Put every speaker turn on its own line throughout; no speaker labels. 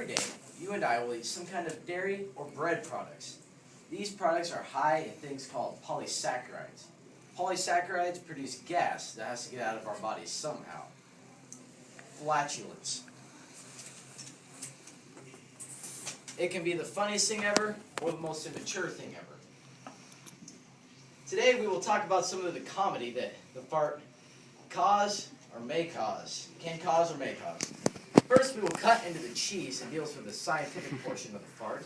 Every day, you and I will eat some kind of dairy or bread products. These products are high in things called polysaccharides. Polysaccharides produce gas that has to get out of our bodies somehow. Flatulence. It can be the funniest thing ever or the most immature thing ever. Today we will talk about some of the comedy that the fart can cause or may cause. First we will cut into the cheese that deals with the scientific portion of the fart.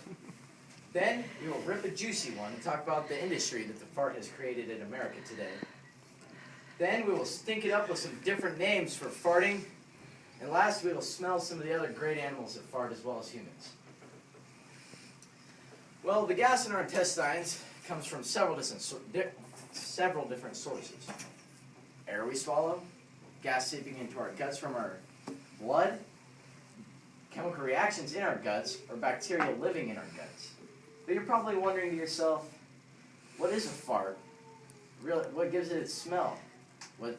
Then we will rip a juicy one and talk about the industry that the fart has created in America today. Then we will stink it up with some different names for farting. And last we will smell some of the other great animals that fart as well as humans. Well, the gas in our intestines comes from several different sources. Air we swallow, gas seeping into our guts from our blood, chemical reactions in our guts, or bacteria living in our guts. But you're probably wondering to yourself, what is a fart? Really, what gives it its smell? What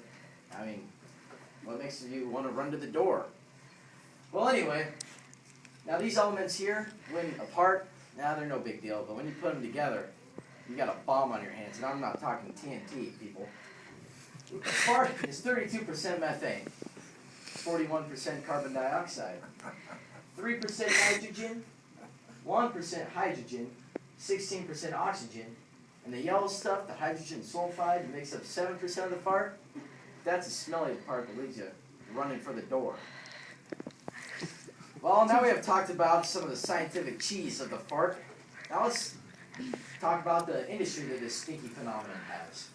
makes you want to run to the door? Well, anyway, now these elements here, when apart, they're no big deal, but when you put them together, you got a bomb on your hands, and I'm not talking TNT, people. A fart is 32% methane, 41% carbon dioxide, 3% nitrogen, 1% hydrogen, 16% oxygen, and the yellow stuff, the hydrogen sulfide, that makes up 7% of the fart. That's the smelly part that leaves you running for the door. Well, now we have talked about some of the scientific cheese of the fart. Now let's talk about the industry that this stinky phenomenon has.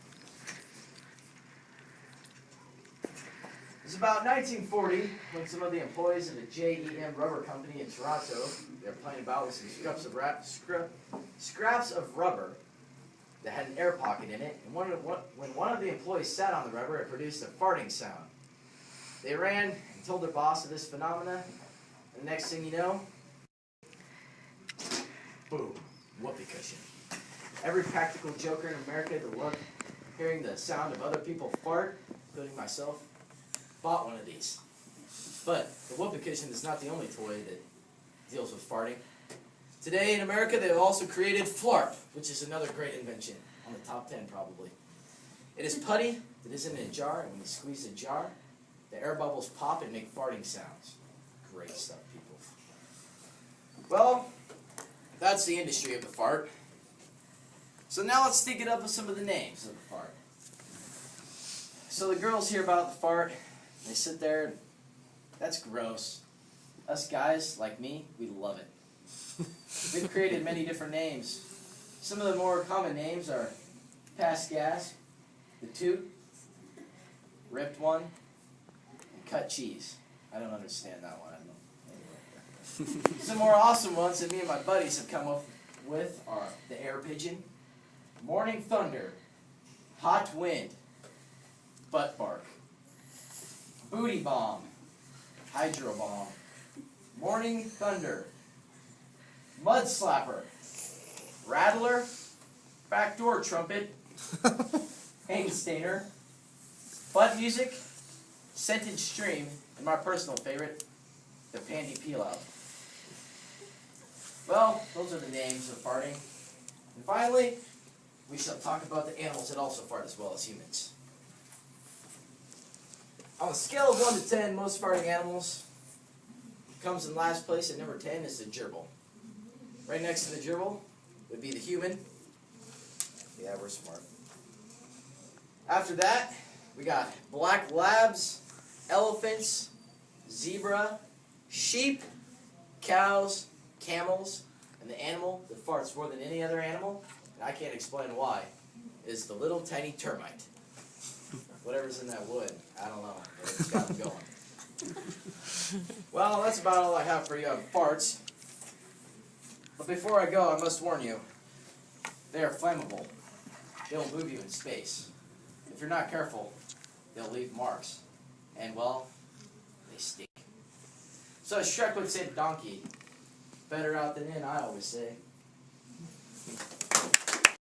It's about 1940 when some of the employees of the JEM Rubber Company in Toronto, they were playing about with some scraps of rubber that had an air pocket in it, and when one of the employees sat on the rubber, it produced a farting sound. They ran and told their boss of this phenomena, and the next thing you know, boom, whoopee cushion. Every practical joker in America to look, hearing the sound of other people fart, including myself, bought one of these. But the whoopee cushion is not the only toy that deals with farting. Today in America, they've also created Flarp, which is another great invention, on the top 10 probably. It is putty that is in a jar, and when you squeeze the jar, the air bubbles pop and make farting sounds. Great stuff, people. Well, that's the industry of the fart. So now let's dig it up with some of the names of the fart. So the girls hear about the fart, they sit there, and that's gross. Us guys, like me, we love it. We've created many different names. Some of the more common names are pass gas, the toot, ripped one, and cut cheese. I don't understand that one. I don't know. Anyway. Some more awesome ones that me and my buddies have come up with are the air pigeon, morning thunder, hot wind, butt bark, booty bomb, hydro bomb, morning thunder, mud slapper, rattler, backdoor trumpet, hang stainer, butt music, scented stream, and my personal favorite, the panty peel out. Well, those are the names of farting. And finally, we shall talk about the animals that also fart as well as humans. On a scale of 1 to 10, most farting animals comes in last place at number 10 is the gerbil. Right next to the gerbil would be the human. Yeah, we're smart. After that, we got black labs, elephants, zebra, sheep, cows, camels, and the animal that farts more than any other animal, and I can't explain why, is the little tiny termite. Whatever's in that wood, I don't know, but it's got them going. Well, that's about all I have for you on farts. But before I go, I must warn you, they are flammable. They'll move you in space. If you're not careful, they'll leave marks. And, well, they stink. So as Shrek would say to Donkey, better out than in, I always say.